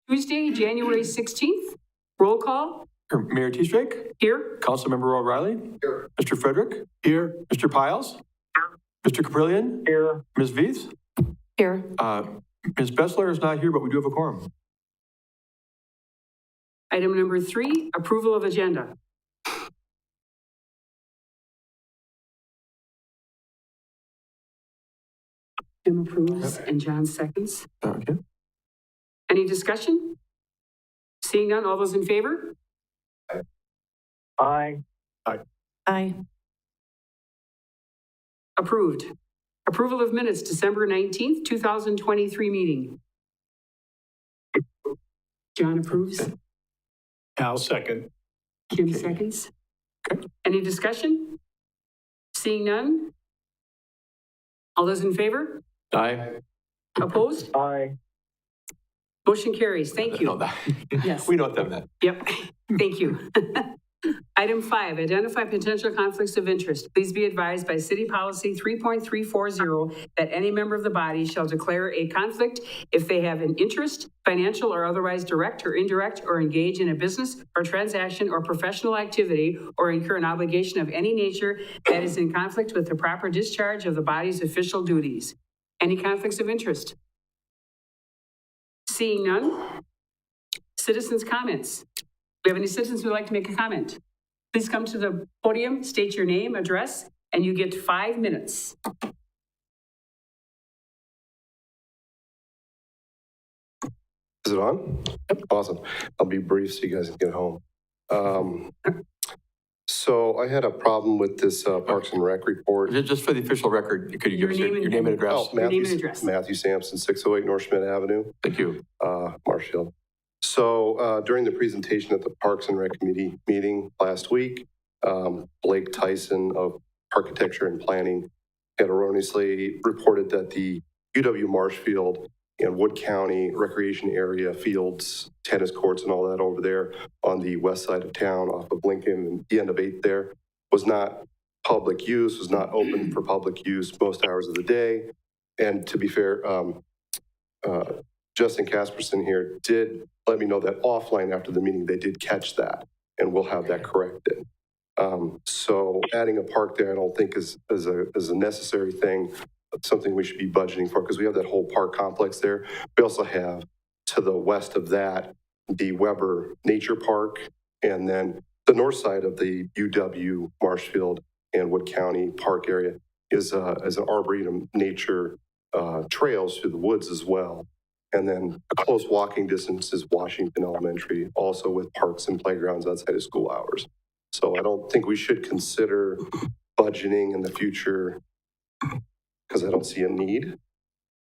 Tuesday, January 16th. Roll call. Mayor T-Strake? Here. Councilmember O'Reilly? Here. Mr. Frederick? Here. Mr. Piles? Mr. Caprillion? Here. Ms. Veith? Here. Ms. Bessler is not here, but we do have a quorum. Item number 3, approval of agenda. Jim approves and John seconds. Okay. Any discussion? Seeing none, all those in favor? Aye. Aye. Approved. Approval of minutes, December 19th, 2023 meeting. John approves. Al second. Kim seconds. Okay. Any discussion? Seeing none? All those in favor? Aye. Opposed? Aye. Motion carries. Thank you. Yes. We know what that meant. Yep. Thank you. Item 5, identify potential conflicts of interest. Please be advised by City Policy 3.340 that any member of the body shall declare a conflict if they have an interest, financial or otherwise direct or indirect, or engage in a business or transaction or professional activity, or incur an obligation of any nature that is in conflict with the proper discharge of the body's official duties. Any conflicts of interest? Seeing none. Citizens' comments. Do we have any citizens who would like to make a comment? Please come to the podium, state your name, address, and you get 5 minutes. Is it on? Yep. Awesome. I'll be brief so you guys can get home. So I had a problem with this Parks and Rec report. Just for the official record, could you give us your name and address? Oh, Your name and address. Matthew Sampson, 608 North Schmidt Avenue. Thank you. Marshfield. So during the presentation at the Parks and Rec Committee meeting last week, Blake Tyson of Architecture and Planning had erroneously reported that the UW Marshfield and Wood County recreation area, fields, tennis courts and all that over there on the west side of town off of Lincoln and the end of 8th there was not public use, was not open for public use most hours of the day. And to be fair, Justin Casperson here did let me know that offline after the meeting, they did catch that, and we'll have that corrected. So adding a park there, I don't think is a necessary thing. It's something we should be budgeting for because we have that whole park complex there. We also have to the west of that, the Weber Nature Park, and then the north side of the UW Marshfield and Wood County Park area is as an arboretum nature trails through the woods as well. And then a close walking distance is Washington Elementary, also with parks and playgrounds outside of school hours. So I don't think we should consider budgeting in the future because I don't see a need.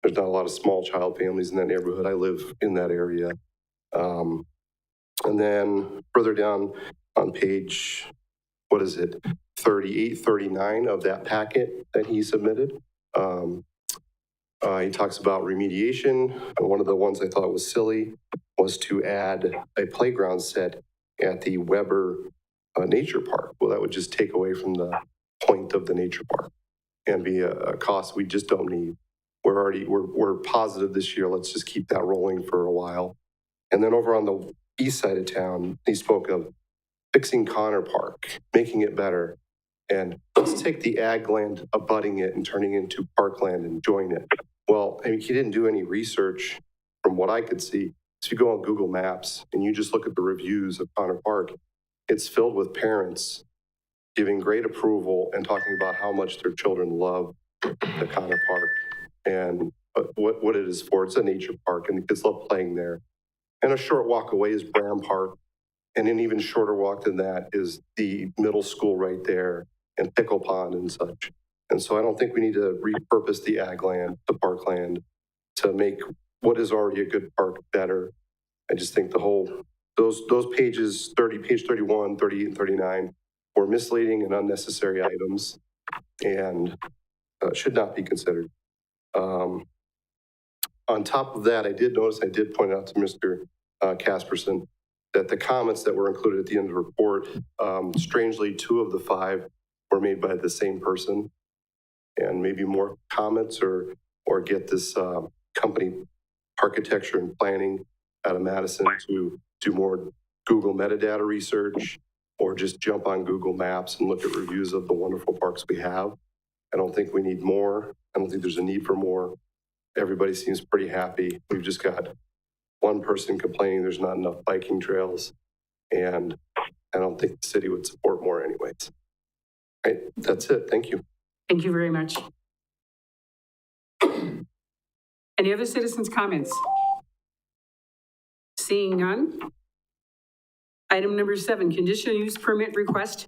There's not a lot of small child families in that neighborhood. I live in that area. And then further down on page, 38, 39 of that packet that he submitted, he talks about remediation. And one of the ones I thought was silly was to add a playground set at the Weber Nature Park. Well, that would just take away from the point of the nature park and be a cost we just don't need. We're positive this year. Let's just keep that rolling for a while. And then over on the east side of town, he spoke of fixing Connor Park, making it better. And let's take the ag land abutting it and turning it into parkland and join it. Well, I mean, he didn't do any research from what I could see. So you go on Google Maps and you just look at the reviews of Connor Park, it's filled with parents giving great approval and talking about how much their children love the Connor Park and what it is for. It's a nature park and the kids love playing there. And a short walk away is Bram Park. And an even shorter walk than that is the middle school right there and Pickle Pond and such. And so I don't think we need to repurpose the ag land, the parkland, to make what is already a good park better. I just think those pages, page 31, 38, and 39 were misleading and unnecessary items and should not be considered. On top of that, I did point out to Mr. Casperson that the comments that were included at the end of the report, strangely, 2 of the 5 were made by the same person. And maybe more comments or get this company Architecture and Planning out of Madison to do more Google metadata research or just jump on Google Maps and look at reviews of the wonderful parks we have. I don't think we need more. I don't think there's a need for more. Everybody seems pretty happy. We've just got one person complaining there's not enough biking trails, and I don't think the city would support more anyways. That's it. Thank you. Thank you very much. Any other citizens' comments? Seeing none. Item number 7, conditional use permit request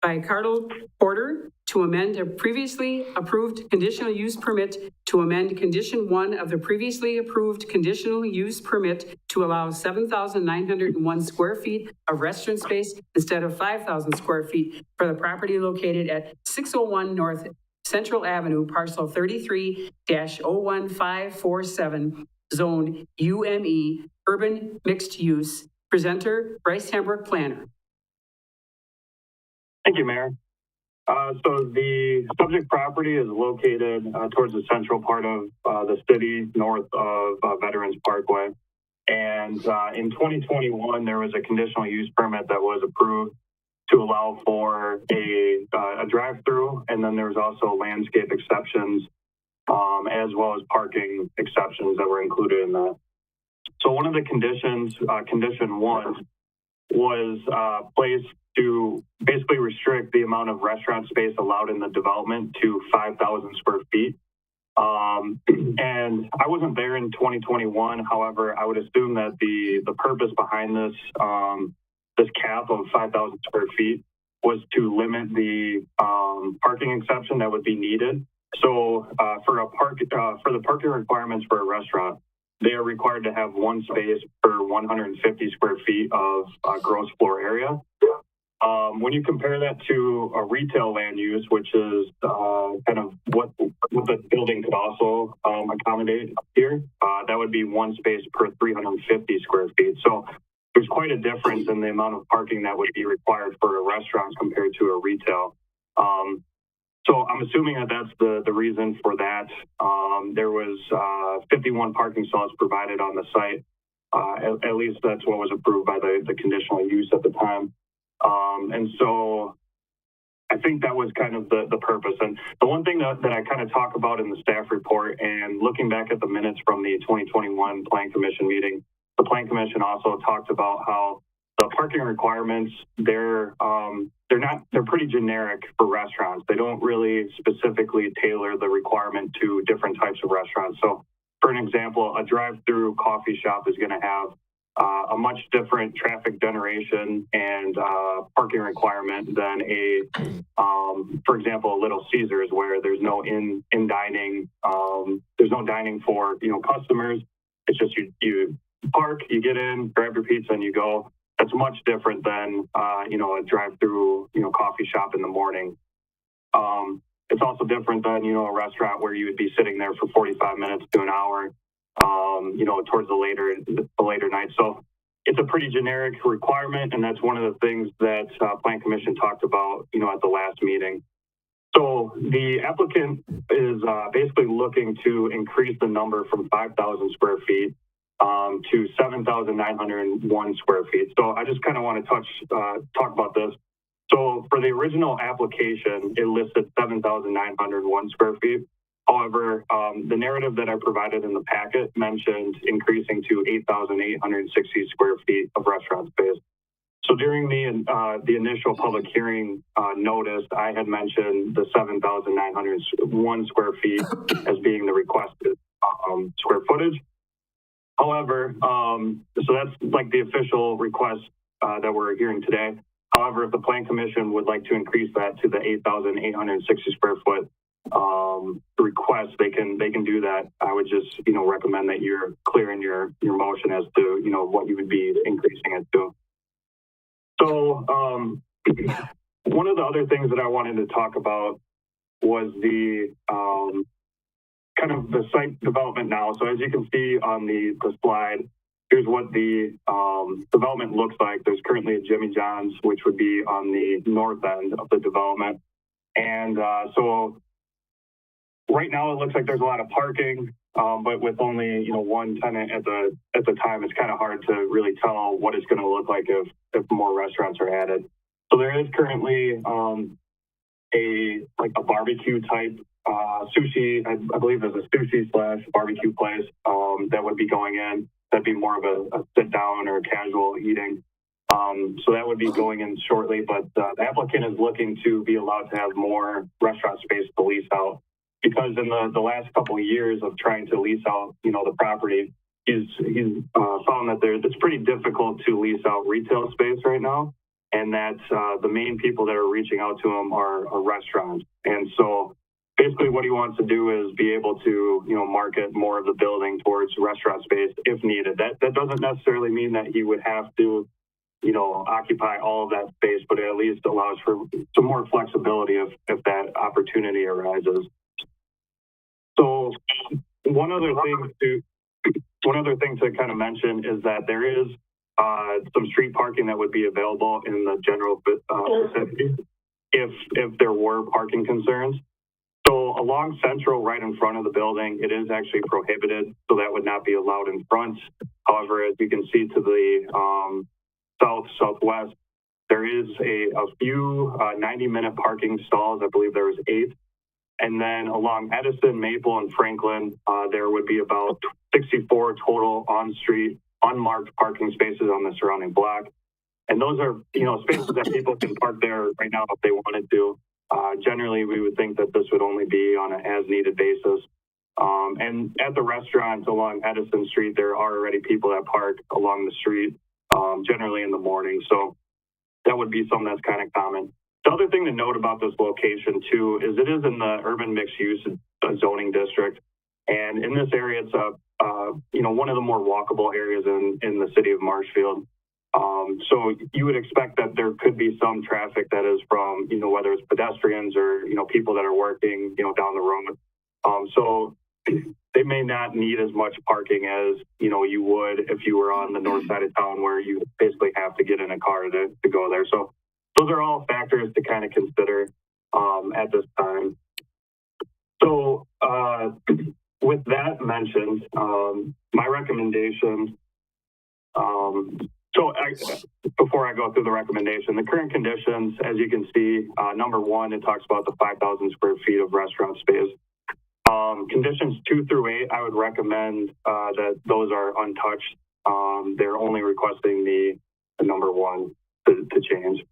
by Cardinal Porter to amend a previously approved conditional use permit to amend condition 1 of the previously approved conditional use permit to allow 7,901 square feet of restaurant space instead of 5,000 square feet for the property located at 601 North Central Avenue, parcel 33-01547, zone UME, urban mixed use. Presenter, Bryce Hembrook, planner. Thank you, Mayor. So the subject property is located towards the central part of the city, north of Veterans Parkway. And in 2021, there was a conditional use permit that was approved to allow for a drive-through, and then there was also landscape exceptions, as well as parking exceptions that were included in that. So one of the conditions, condition 1, was placed to basically restrict the amount of restaurant space allowed in the development to 5,000 square feet. And I wasn't there in 2021. However, I would assume that the purpose behind this this cap of 5,000 square feet was to limit the parking exception that would be needed. So for the parking requirements for a restaurant, they are required to have one space per 150 square feet of gross floor area. When you compare that to a retail land use, which is kind of what the building could also accommodate here, that would be one space per 350 square feet. So there's quite a difference in the amount of parking that would be required for a restaurant compared to a retail. So I'm assuming that that's the reason for that. There was 51 parking stalls provided on the site. At least that's what was approved by the conditional use at the time. And so I think that was kind of the purpose. And the one thing that I kind of talk about in the staff report and looking back at the minutes from the 2021 Plan Commission meeting, the Plan Commission also talked about how the parking requirements, they're pretty generic for restaurants. They don't really specifically tailor the requirement to different types of restaurants. So for an example, a drive-through coffee shop is going to have a much different traffic generation and parking requirement than for example, a Little Caesars, where there's no in dining, there's no dining for customers. It's just you park, you get in, grab your pizza, and you go. That's much different than a drive-through coffee shop in the morning. It's also different than a restaurant where you would be sitting there for 45 minutes to an hour. Towards the later night. So it's a pretty generic requirement, and that's one of the things that Plan Commission talked about, at the last meeting. So the applicant is basically looking to increase the number from 5,000 square feet to 7,901 square feet. So I just kind of want to talk about this. So for the original application, it listed 7,901 square feet. However, the narrative that I provided in the packet mentioned increasing to 8,860 square feet of restaurant space. So during the initial public hearing notice, I had mentioned the 7,901 square feet as being the requested square footage. However, so that's like the official request that we're hearing today. However, if the Plan Commission would like to increase that to the 8,860 square foot request, they can do that. I would just recommend that you're clear in your motion as to what you would be increasing it to. So one of the other things that I wanted to talk about was the kind of the site development now. So as you can see on the slide, here's what the development looks like. There's currently a Jimmy John's, which would be on the north end of the development. And so right now it looks like there's a lot of parking, but with only, one tenant at the time, it's kind of hard to really tell what it's going to look like if more restaurants are added. So there is currently, a barbecue type, sushi, I believe there's a sushi / barbecue place, that would be going in. That'd be more of a sit down or casual eating. So that would be going in shortly, but the applicant is looking to be allowed to have more restaurant space to lease out, because in the last couple of years of trying to lease out, the property, he's found that it's pretty difficult to lease out retail space right now, and that the main people that are reaching out to him are restaurants. And so basically what he wants to do is be able to, market more of the building towards restaurant space if needed. That doesn't necessarily mean that he would have to, occupy all of that space, but it at least allows for some more flexibility if that opportunity arises. So one other thing to kind of mention is that there is some street parking that would be available in the general vicinity if there were parking concerns. So along Central, right in front of the building, it is actually prohibited, so that would not be allowed in front. However, as you can see to the southwest, there is a few 90-minute parking stalls. I believe there was 8. And then along Edison, Maple, and Franklin, there would be about 64 total on-street, unmarked parking spaces on the surrounding block. And those are, spaces that people can park there right now if they wanted to. Generally, we would think that this would only be on an as-needed basis. And at the restaurants along Edison Street, there are already people that park along the street, generally in the morning. So that would be something that's kind of common. The other thing to note about this location too is it is in the urban mixed use zoning district, and in this area, it's one of the more walkable areas in the city of Marshfield. So you would expect that there could be some traffic that is from whether it's pedestrians or people that are working down the road. So they may not need as much parking as you would if you were on the north side of town, where you basically have to get in a car to go there. So those are all factors to kind of consider at this time. So with that mentioned, my recommendation, before I go through the recommendation, the current conditions, as you can see, number 1, it talks about the 5,000 square feet of restaurant space. Conditions 2 through 8, I would recommend that those are untouched. They're only requesting the number 1 to change.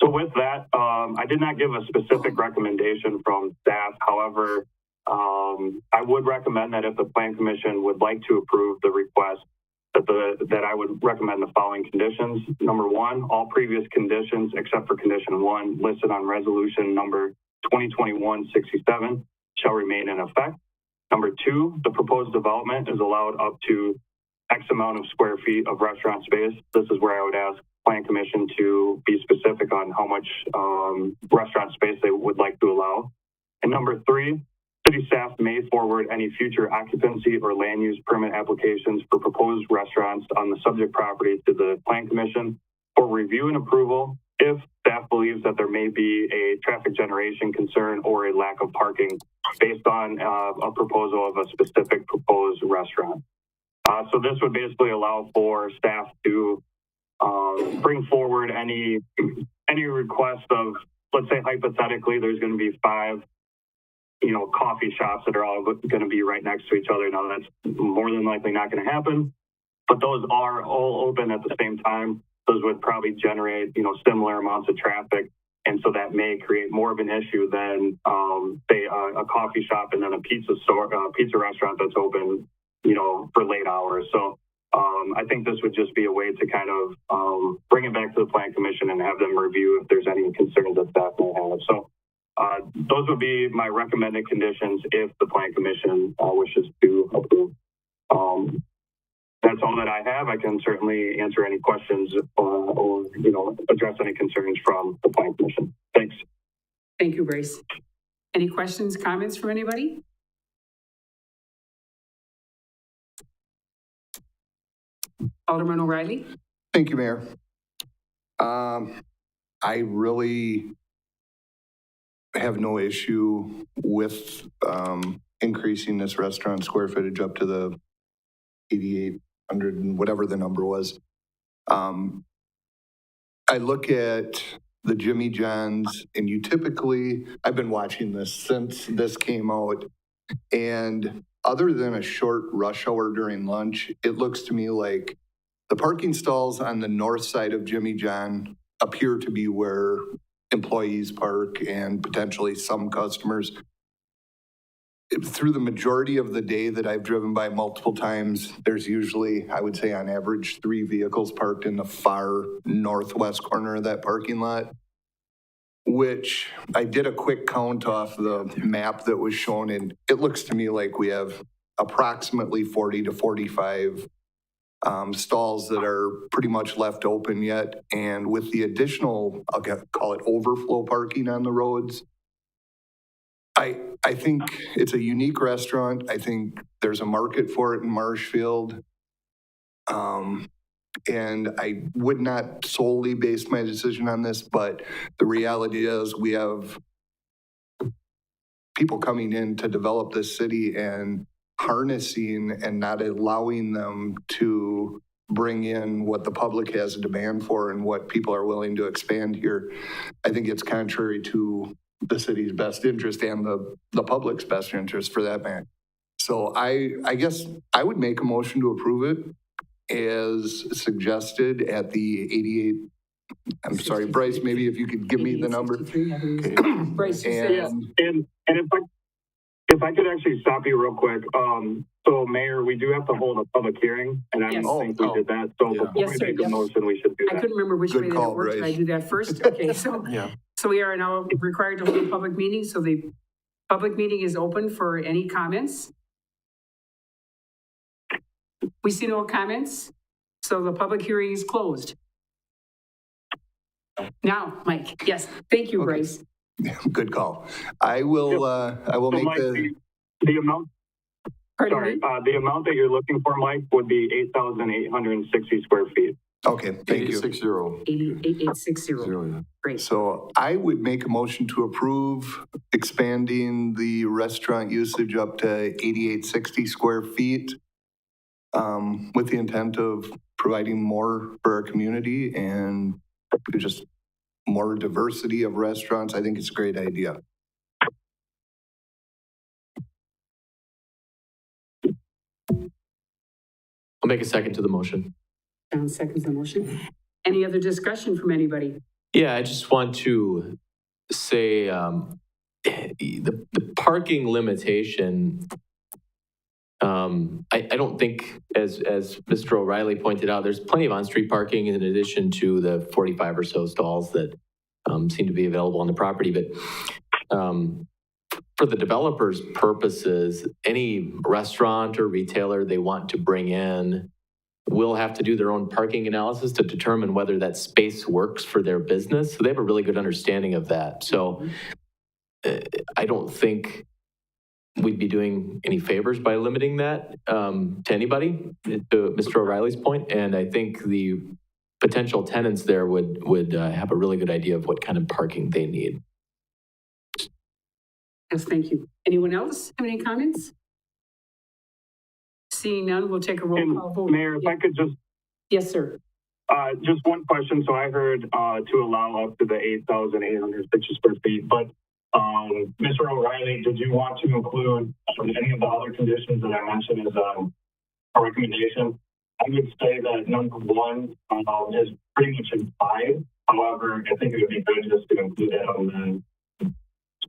So with that, I did not give a specific recommendation from staff. However, I would recommend that if the Plan Commission would like to approve the request, that I would recommend the following conditions. Number 1, all previous conditions except for condition 1 listed on resolution number 2021-67 shall remain in effect. Number 2, the proposed development is allowed up to X amount of square feet of restaurant space. This is where I would ask Plan Commission to be specific on how much restaurant space they would like to allow. And number 3, city staff may forward any future occupancy or land use permit applications for proposed restaurants on the subject property to the Plan Commission for review and approval if staff believes that there may be a traffic generation concern or a lack of parking based on a proposal of a specific proposed restaurant. So this would basically allow for staff to bring forward any request of, let's say hypothetically, there's going to be 5 coffee shops that are all going to be right next to each other. Now that's more than likely not going to happen, but those are all open at the same time. Those would probably generate, similar amounts of traffic. And so that may create more of an issue than, say, a coffee shop and then a pizza restaurant that's open, for late hours. So I think this would just be a way to kind of bring it back to the Plan Commission and have them review if there's any concerns that staff may have. So those would be my recommended conditions if the Plan Commission wishes to approve. That's all that I have. I can certainly answer any questions or address any concerns from the Plan Commission. Thanks. Thank you, Bryce. Any questions, comments from anybody? Alderman O'Reilly? Thank you, Mayor. I really have no issue with increasing this restaurant square footage up to the 8,800 and whatever the number was. I look at the Jimmy John's, and you typically, I've been watching this since this came out, and other than a short rush hour during lunch, it looks to me like the parking stalls on the north side of Jimmy John appear to be where employees park and potentially some customers. Through the majority of the day that I've driven by multiple times, there's usually, I would say on average, 3 vehicles parked in the far northwest corner of that parking lot, which I did a quick count off the map that was shown, and it looks to me like we have approximately 40 to 45 stalls that are pretty much left open yet. And with the additional, call it overflow parking on the roads, I think it's a unique restaurant. I think there's a market for it in Marshfield. And I would not solely base my decision on this, but the reality is we have people coming in to develop this city and harnessing and not allowing them to bring in what the public has a demand for and what people are willing to expand here. I think it's contrary to the city's best interest and the public's best interest for that matter. So I guess I would make a motion to approve it as suggested at the 88. I'm sorry, Bryce, maybe if you could give me the number. Bryce, you said yes. And if I could actually stop you real quick. So Mayor, we do have to hold a public hearing, and I don't think we did that. So before we make a motion, we should do that. I couldn't remember which way that worked. Did I do that first? Okay, so so we are now required to hold a public meeting. So the public meeting is open for any comments. We see no comments, so the public hearing is closed. Now, Mike, yes, thank you, Bryce. Good call. I will So make Mike, the amount. Pardon Sorry, me? the amount that you're looking for, Mike, would be 8,860 square feet. okay, thank you. 8860. Great. So I would make a motion to approve expanding the restaurant usage up to 8860 square feet with the intent of providing more for our community and just more diversity of restaurants. I think it's a great idea. I'll make a second to the motion. John seconds the motion. Any other discussion from anybody? Yeah, I just want to say the parking limitation, I don't think, as Mr. O'Reilly pointed out, there's plenty of on-street parking in addition to the 45 or so stalls that seem to be available on the property. But for the developer's purposes, any restaurant or retailer they want to bring in will have to do their own parking analysis to determine whether that space works for their business. So they have a really good understanding of that. So I don't think we'd be doing any favors by limiting that to anybody, to Mr. O'Reilly's point. And I think the potential tenants there would have a really good idea of what kind of parking they need. Yes, thank you. Anyone else have any comments? Seeing none, we'll take a roll call vote. Mayor, if I could just. Yes, sir. Just one question. So I heard to allow up to the 8,860 square feet, but Mr. O'Reilly, did you want to include any of the other conditions that I mentioned as a recommendation? I would say that number one is pretty much implied. However, I think it would be good just to include that on as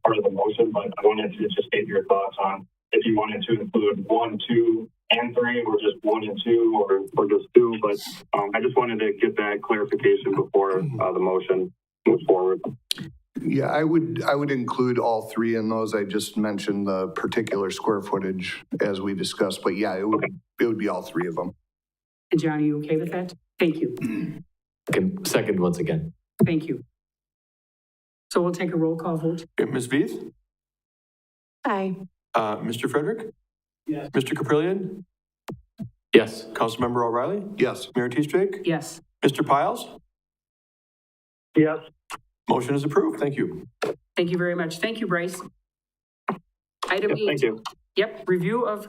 part of the motion, but I wanted to just get your thoughts on if you wanted to include 1, 2, and 3, or just 1 and 2, or just 2. But I just wanted to get that clarification before the motion moves forward. Yeah, I would include all 3 in those. I just mentioned the particular square footage as we discussed, but yeah, it would be all 3 of them. And John, are you okay with that? Thank you. Second once again. Thank you. So we'll take a roll call vote. Okay, Ms. Veith? Aye. Mr. Frederick? Yes. Mr. Caprillion? Yes. Councilmember O'Reilly? Yes. Mayor Teestrake? Yes. Mr. Piles? Yes. Motion is approved. Thank you. Thank you very much. Thank you, Bryce. Item Yep, 8. thank you. Yep, review of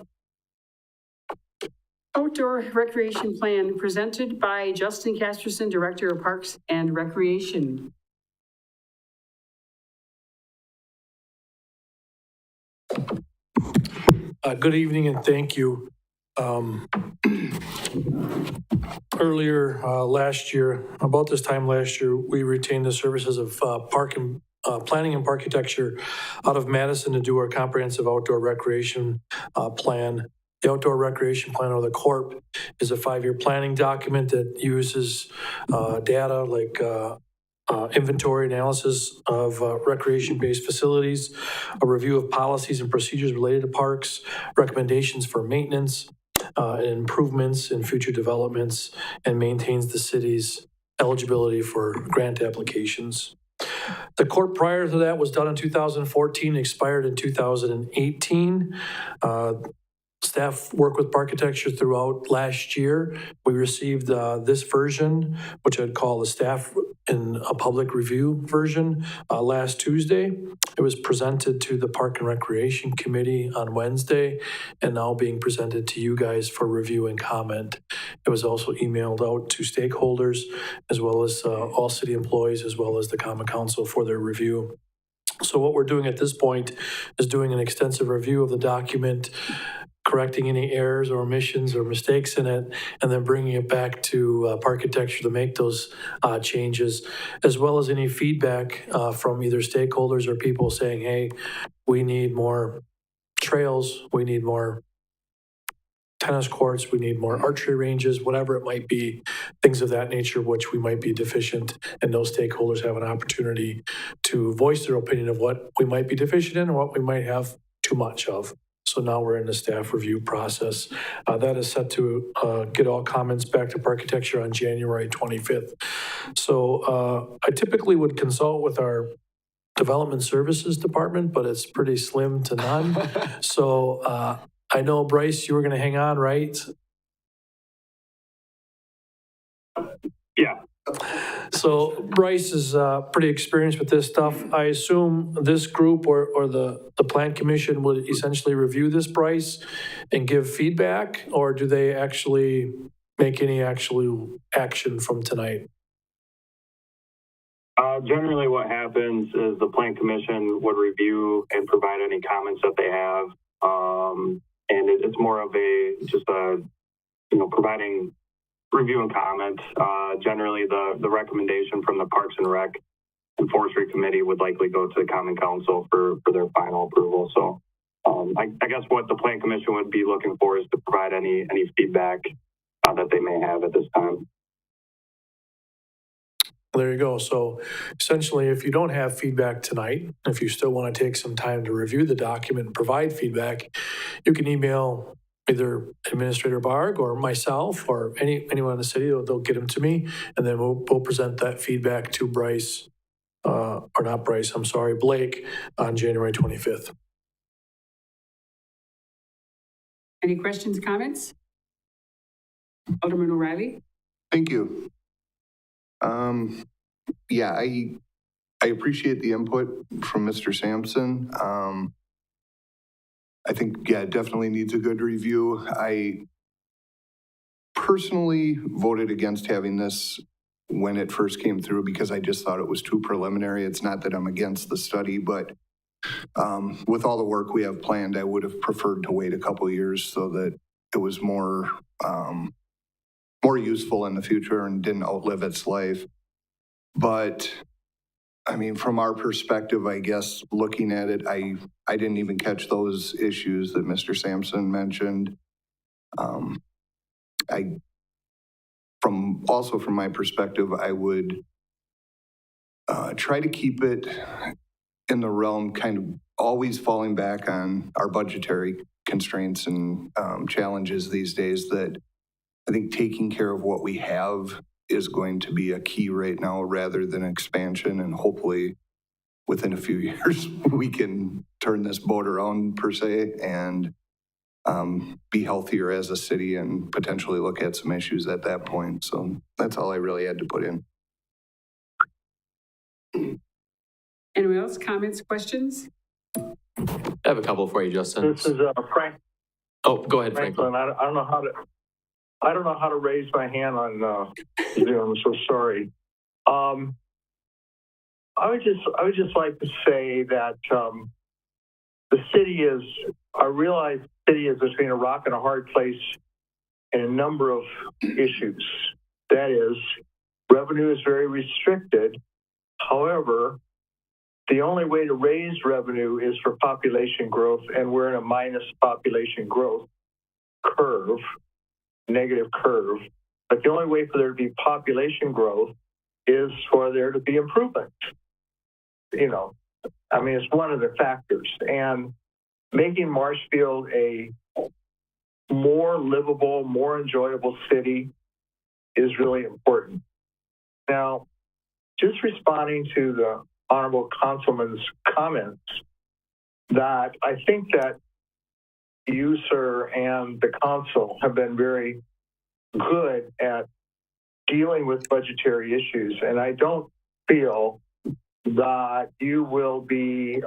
outdoor recreation plan presented by Justin Casterson, Director of Parks and Recreation. Good evening and thank you. Earlier last year, about this time last year, we retained the services of planning and architecture out of Madison to do our comprehensive outdoor recreation plan. The Outdoor Recreation Plan, or the CORP, is a 5-year planning document that uses data like inventory analysis of recreation-based facilities, a review of policies and procedures related to parks, recommendations for maintenance, and improvements in future developments, and maintains the city's eligibility for grant applications. The CORP prior to that was done in 2014, expired in 2018. Staff worked with architecture throughout last year. We received this version, which I'd call the staff in a public review version, last Tuesday. It was presented to the Park and Recreation Committee on Wednesday and now being presented to you guys for review and comment. It was also emailed out to stakeholders as well as all city employees as well as the Common Council for their review. So what we're doing at this point is doing an extensive review of the document, correcting any errors or omissions or mistakes in it, and then bringing it back to architecture to make those changes, as well as any feedback from either stakeholders or people saying, hey, we need more trails, we need more tennis courts, we need more archery ranges, whatever it might be, things of that nature, which we might be deficient, and those stakeholders have an opportunity to voice their opinion of what we might be deficient in or what we might have too much of. So now we're in the staff review process. That is set to get all comments back to architecture on January 25th. So I typically would consult with our development services department, but it's pretty slim to none. So I know, Bryce, you were going to hang on, right? Yeah. So Bryce is pretty experienced with this stuff. I assume this group or the plan commission would essentially review this, Bryce, and give feedback, or do they actually make any actual action from tonight? Generally what happens is the plan commission would review and provide any comments that they have. And it's more of providing review and comment. Generally, the recommendation from the Parks and Rec and Forestry Committee would likely go to the Common Council for their final approval. So I guess what the Plan Commission would be looking for is to provide any feedback that they may have at this time. There you go. So essentially, if you don't have feedback tonight, if you still want to take some time to review the document and provide feedback, you can email either Administrator Barg or myself or anyone in the city. They'll get them to me, and then we'll present that feedback to Bryce, or not Bryce, I'm sorry, Blake, on January 25th. Any questions, comments? Alderman O'Reilly? Thank you. Yeah, I appreciate the input from Mr. Sampson. I think, yeah, it definitely needs a good review. I personally voted against having this when it first came through because I just thought it was too preliminary. It's not that I'm against the study, but with all the work we have planned, I would have preferred to wait a couple of years so that it was more useful in the future and didn't outlive its life. But I mean, from our perspective, I guess looking at it, I didn't even catch those issues that Mr. Sampson mentioned. From my perspective, I would try to keep it in the realm, kind of always falling back on our budgetary constraints and challenges these days, that I think taking care of what we have is going to be a key right now rather than expansion. And hopefully within a few years, we can turn this boat around per se and be healthier as a city and potentially look at some issues at that point. So that's all I really had to put in. Anyone else? Comments, questions? I have a couple for you, Justin. This is Frank Oh, go ahead, Franklin. Franklin. I don't know how to raise my hand on Zoom. So sorry. I would just like to say that the city is. I realize the city is between a rock and a hard place in a number of issues. That is, revenue is very restricted. However, the only way to raise revenue is for population growth, and we're in a minus population growth curve, negative curve. But the only way for there to be population growth is for there to be improvement. You know, I mean, it's one of the factors. And making Marshfield a more livable, more enjoyable city is really important. Now, just responding to the Honorable Councilman's comments, that I think that you, sir, and the council have been very good at dealing with budgetary issues, and I don't feel that you will be,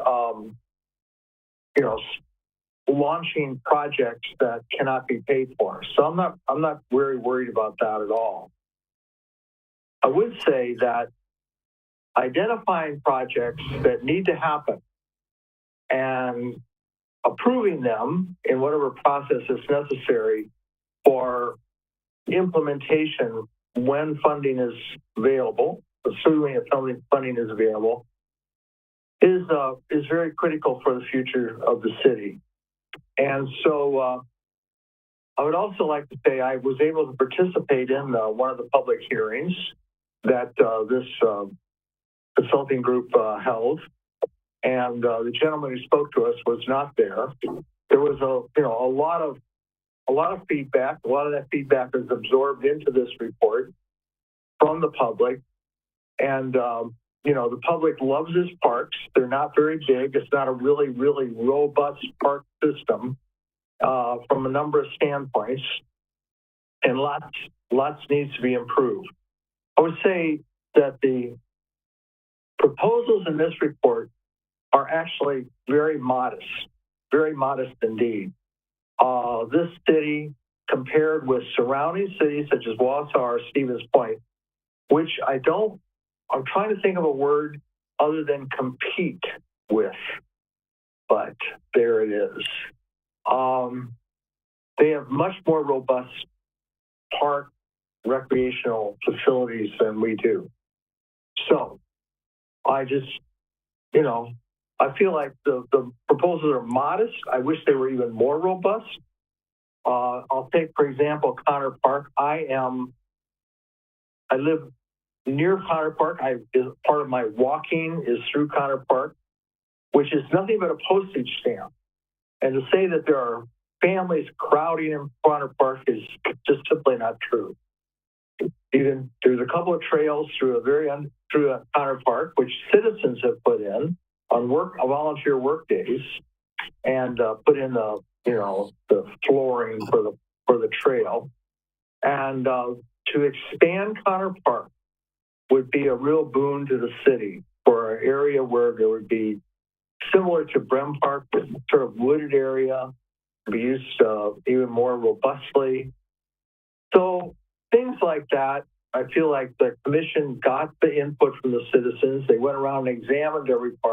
launching projects that cannot be paid for. So I'm not very worried about that at all. I would say that identifying projects that need to happen and approving them in whatever process is necessary for implementation when funding is available, assuming if funding is available, is very critical for the future of the city. And so I would also like to say I was able to participate in one of the public hearings that this consulting group held, and the gentleman who spoke to us was not there. There was a lot of feedback. A lot of that feedback is absorbed into this report from the public, and the public loves its parks. They're not very big. It's not a really, really robust park system from a number of standpoints, and lots needs to be improved. I would say that the proposals in this report are actually very modest indeed. This city, compared with surrounding cities such as Wausau, Stevens Point, which I'm trying to think of a word other than compete with, but there it is. They have much more robust park recreational facilities than we do. So I just, I feel like the proposals are modest. I wish they were even more robust. I'll take, for example, Connor Park. I live near Connor Park. Part of my walking is through Connor Park, which is nothing but a postage stamp. And to say that there are families crowding in Connor Park is just simply not true. There's a couple of trails through Connor Park, which citizens have put in on volunteer work days, and put in the flooring for the trail. And to expand Connor Park would be a real boon to the city for an area where there would be similar to Brem Park, sort of wooded area, be used even more robustly. So things like that, I feel like the commission got the input from the citizens. They went around and examined every park.